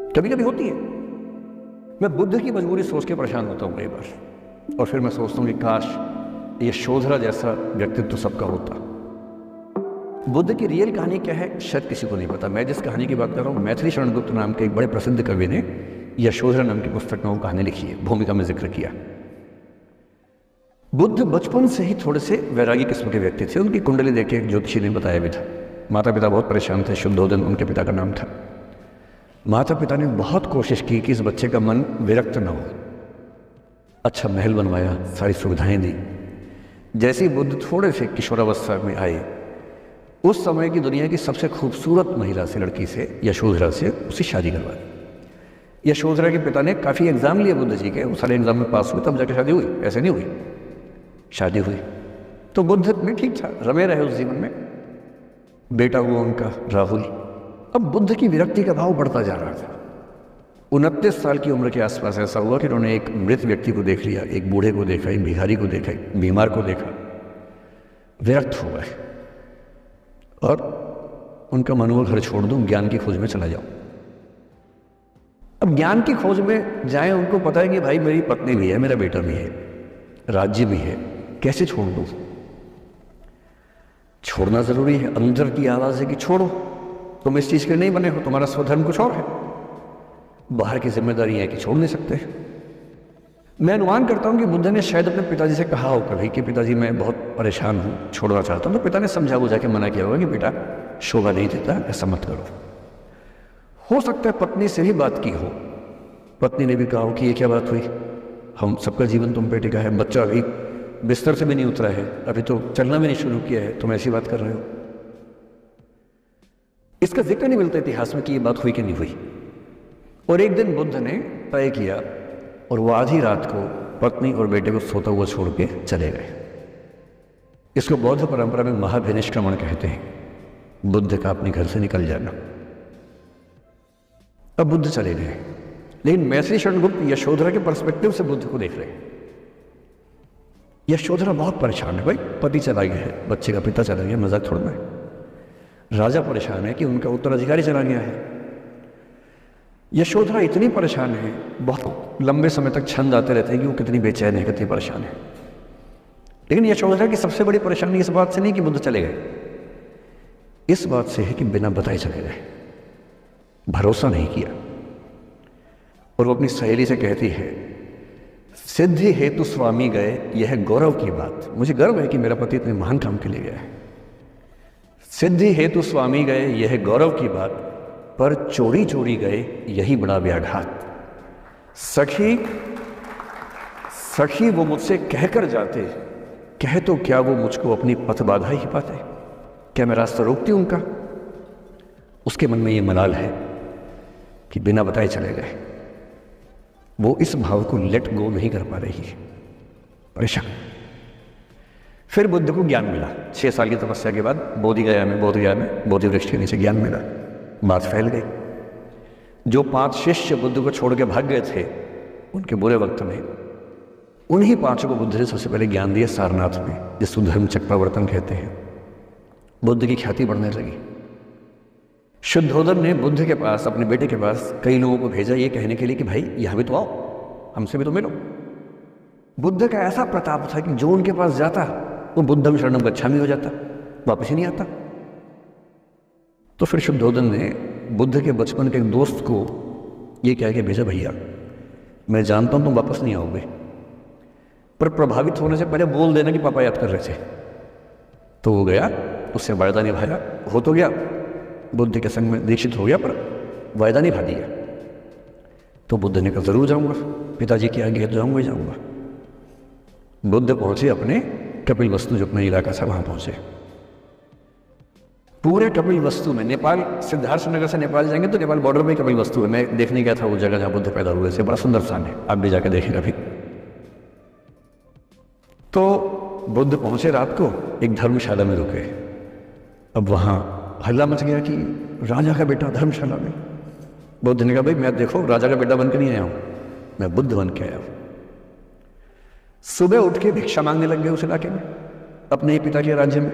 कभी कभी होती है। मैं बुद्ध की मजबूरी सोच के परेशान होता हूँ कई बार, और फिर मैं सोचता हूँ कि काश ये शोधरा जैसा व्यक्तित्व सबका होता। बुद्ध की रियल कहानी क्या है शायद किसी को नहीं पता। मैं जिस कहानी की बात कर रहा हूँ, मैथिली शरण गुप्त नाम के एक बड़े प्रसिद्ध कवि ने यशोधरा नाम की पुस्तक में वो कहानी लिखी है, भूमिका में जिक्र किया। बुद्ध बचपन से ही थोड़े से वैरागी किस्म के व्यक्ति थे। उनकी कुंडली देख के एक ज्योतिषी ने बताया भी था। माता पिता बहुत परेशान थे, शुद्धोदन उनके पिता का नाम था। माता पिता ने बहुत कोशिश की कि इस बच्चे का मन विरक्त न हो। अच्छा महल बनवाया, सारी सुविधाएं दी। जैसे ही बुद्ध थोड़े से किशोरावस्था में आए, उस समय की दुनिया की सबसे खूबसूरत महिला से, लड़की से, यशोधरा से उसकी शादी करवा दी। यशोधरा के पिता ने काफ़ी एग्जाम लिए बुद्ध जी के, वो सारे एग्जाम में पास हुए, तब जाकर शादी हुई। ऐसे नहीं हुई, शादी हुई। तो बुद्ध में ठीक था, रमे रहे उस जीवन में। बेटा हुआ उनका राहुल। अब बुद्ध की विरक्ति का भाव बढ़ता जा रहा था। 29 साल की उम्र के आसपास ऐसा हुआ कि उन्होंने एक मृत व्यक्ति को देख लिया, एक बूढ़े को देखा, एक भिखारी को देखा, एक बीमार को देखा। विरक्त हो गए और उनका मन हुआ घर छोड़ दूं, ज्ञान की खोज में चला जाऊं। अब ज्ञान की खोज में जाए, उनको पता है कि भाई मेरी पत्नी भी है, मेरा बेटा भी है, राज्य भी है, कैसे छोड़ दूं? छोड़ना जरूरी है। अंदर की आवाज है कि छोड़ो, तुम इस चीज के नहीं बने हो, तुम्हारा स्वधर्म कुछ और है। बाहर की जिम्मेदारी है कि छोड़ नहीं सकते। मैं अनुमान करता हूं कि बुद्ध ने शायद अपने पिताजी से कहा हो कभी कि पिताजी मैं बहुत परेशान हूं, छोड़ना चाहता हूं। तो पिता ने समझा बुझा के मना किया होगा कि बेटा शोभा नहीं देता, ऐसा मत करो। हो सकता है पत्नी से भी बात की हो, पत्नी ने भी कहा हो कि ये क्या बात हुई, हम सबका जीवन तुम पे टिका है, बच्चा अभी बिस्तर से भी नहीं उतरा है, अभी तो चलना भी नहीं शुरू किया है, तुम ऐसी बात कर रहे हो। इसका जिक्र नहीं मिलता इतिहास में कि ये बात हुई कि नहीं हुई। और एक दिन बुद्ध ने तय किया और वो आधी रात को पत्नी और बेटे को सोता हुआ छोड़ के चले गए। इसको बौद्ध परंपरा में महाभिनिष्क्रमण कहते हैं, बुद्ध का अपने घर से निकल जाना। अब बुद्ध चले गए, लेकिन मैथिली शरण गुप्त यशोधरा के पर्सपेक्टिव से बुद्ध को देख रहे हैं। यशोधरा बहुत परेशान है, भाई पति चला गया है, बच्चे का पिता चला गया, मजाक थोड़ा है। राजा परेशान है कि उनका उत्तराधिकारी चला गया है। यशोधरा इतनी परेशान है, बहुत लंबे समय तक छंद आते रहते हैं कि वो कितनी बेचैन है, कितनी परेशान है। लेकिन यशोधरा की सबसे बड़ी परेशानी इस बात से नहीं कि बुद्ध चले गए, इस बात से है कि बिना बताए चले गए, भरोसा नहीं किया। और वो अपनी सहेली से कहती है, सिद्धि हेतु स्वामी गए, यह गौरव की बात। मुझे गर्व है कि मेरा पति इतने महान काम के लिए गया है। सिद्धि हेतु स्वामी गए, यह गौरव की बात, पर चोरी चोरी गए, यही बड़ा व्याघात। सखी वो मुझसे कहकर जाते, कह तो क्या वो मुझको अपनी पथ बाधा ही पाते, क्या मैं रास्ता रोकती हूं उनका? उसके मन में ये मलाल है कि बिना बताए चले गए। वो इस भाव को लेट गो नहीं कर पा रही है, परेशान। फिर बुद्ध को ज्ञान मिला 6 साल की तपस्या के बाद, बोधगया में बोधि वृक्ष के नीचे ज्ञान मिला। बात फैल गई। जो 5 शिष्य बुद्ध को छोड़ के भाग गए थे उनके बुरे वक्त में, उन्हीं 5 को बुद्ध ने सबसे पहले ज्ञान दिया सारनाथ में, जिसको धर्म चक्रावर्तन कहते हैं। बुद्ध की ख्याति बढ़ने लगी। शुद्धोदन ने बुद्ध के पास, अपने बेटे के पास कई लोगों को भेजा ये कहने के लिए कि भाई यहां भी तो आओ, हमसे भी तो मिलो। बुद्ध का ऐसा प्रताप था कि जो उनके पास जाता वो बुद्धम शरणम गच्छामि हो जाता, वापस ही नहीं आता। तो फिर शुद्धोदन ने बुद्ध के बचपन के एक दोस्त को ये कह के भेजा, भैया मैं जानता हूं तुम वापस नहीं आओगे, पर प्रभावित होने से पहले बोल देना कि पापा याद कर रहे थे। तो वो गया, उससे वायदा निभाया, हो तो गया, बुद्ध के संग में दीक्षित हो गया, पर वायदा निभा दिया। तो बुद्ध ने कहा जरूर जाऊंगा, पिताजी की आज्ञा है तो जाऊंगा ही जाऊंगा। बुद्ध पहुंचे अपने कपिल वस्तु, जो अपना इलाका था, वहां पहुंचे। पूरे कपिल वस्तु में, नेपाल सिद्धार्थ नगर से नेपाल जाएंगे तो नेपाल बॉर्डर में कपिल वस्तु है। मैं देखने गया था वो जगह जहां बुद्ध पैदा हुए थे, बड़ा सुंदर स्थान है, आप भी जाकर देखें कभी। तो बुद्ध पहुंचे रात को, एक धर्मशाला में रुके। अब वहां हल्ला मच गया कि राजा का बेटा धर्मशाला में। बुद्ध ने कहा भाई मैं देखो राजा का बेटा बनकर नहीं आया हूं, मैं बुद्ध बन के आया हूं। सुबह उठ के भिक्षा मांगने लग गए उस इलाके में, अपने ही पिता के राज्य में।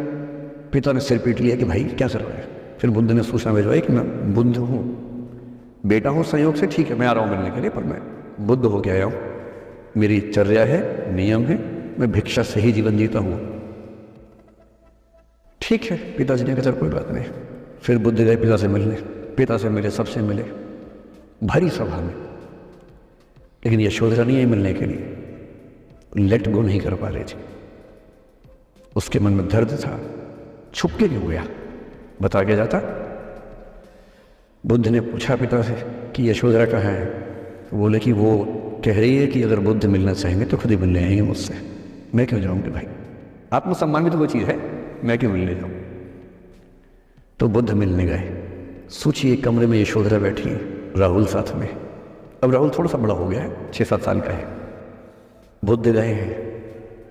पिता ने सिर पीट लिया कि भाई क्या कर रहा है। फिर बुद्ध ने सूचना भिजवाई कि मैं बुद्ध हूं, बेटा हूँ संयोग से, ठीक है मैं आ रहा हूँ मिलने के लिए, पर मैं बुद्ध होके आया हूँ, मेरी चर्या है, नियम है, मैं भिक्षा से ही जीवन जीता हूँ। ठीक है, पिताजी ने कहा चल कोई बात नहीं। फिर बुद्ध गए पिता से मिलने, पिता से मिले, सबसे मिले, भारी सभा में, लेकिन यशोधरा नहीं आई मिलने के लिए, लेट गो नहीं कर पा रही थी। उसके मन में दर्द था, छुप के क्यों गया, बता के जाता। बुद्ध ने पूछा पिता से कि यशोधरा कहाँ है, तो बोले कि वो कह रही है कि अगर बुद्ध मिलना चाहेंगे तो खुद ही मिलने आएंगे मुझसे, मैं क्यों जाऊंगी भाई, आत्मसम्मान भी तो वो चीज़ है, मैं क्यों मिलने जाऊँ। तो बुद्ध मिलने गए। सोचिए कमरे में यशोधरा बैठी, राहुल साथ में। अब राहुल थोड़ा सा बड़ा हो गया है, 6-7 साल का है। बुद्ध गए हैं।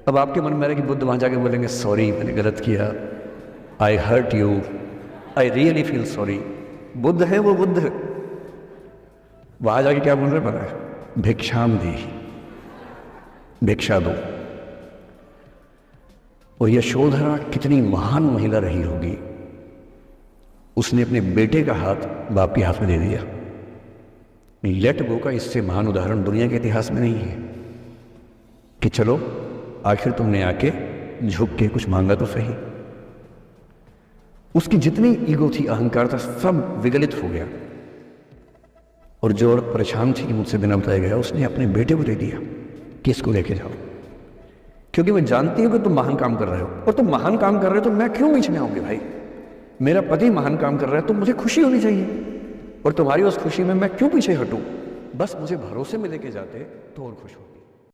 अब आपके मन में आ रहा है कि बुद्ध वहाँ जाके बोलेंगे सॉरी मैंने गलत किया, I hurt you, I really feel sorry. बुद्ध है वो बुद्ध, वहाँ जाके क्या बोल रहे पता है, भिक्षाम दी, भिक्षा दो। और यशोधरा कितनी महान महिला रही होगी, उसने अपने बेटे का हाथ बाप के हाथ में दे दिया। लेट गो का इससे महान उदाहरण दुनिया के इतिहास में नहीं है कि चलो आखिर तुमने आके झुक के कुछ मांगा तो सही। उसकी जितनी ईगो थी, अहंकार था, सब विगलित हो गया। और जो औरत परेशान थी कि मुझसे बिना बताया गया, उसने अपने बेटे को दे दिया कि इसको लेके जाओ, क्योंकि मैं जानती हूं कि तुम महान काम कर रहे हो, और तुम महान काम कर रहे हो तो मैं क्यों बीच में आऊंगी भाई। मेरा पति महान काम कर रहा है तो मुझे खुशी होनी चाहिए, और तुम्हारी उस खुशी में मैं क्यों पीछे हटूं। बस मुझे भरोसे में लेके जाते तो और खुश हो।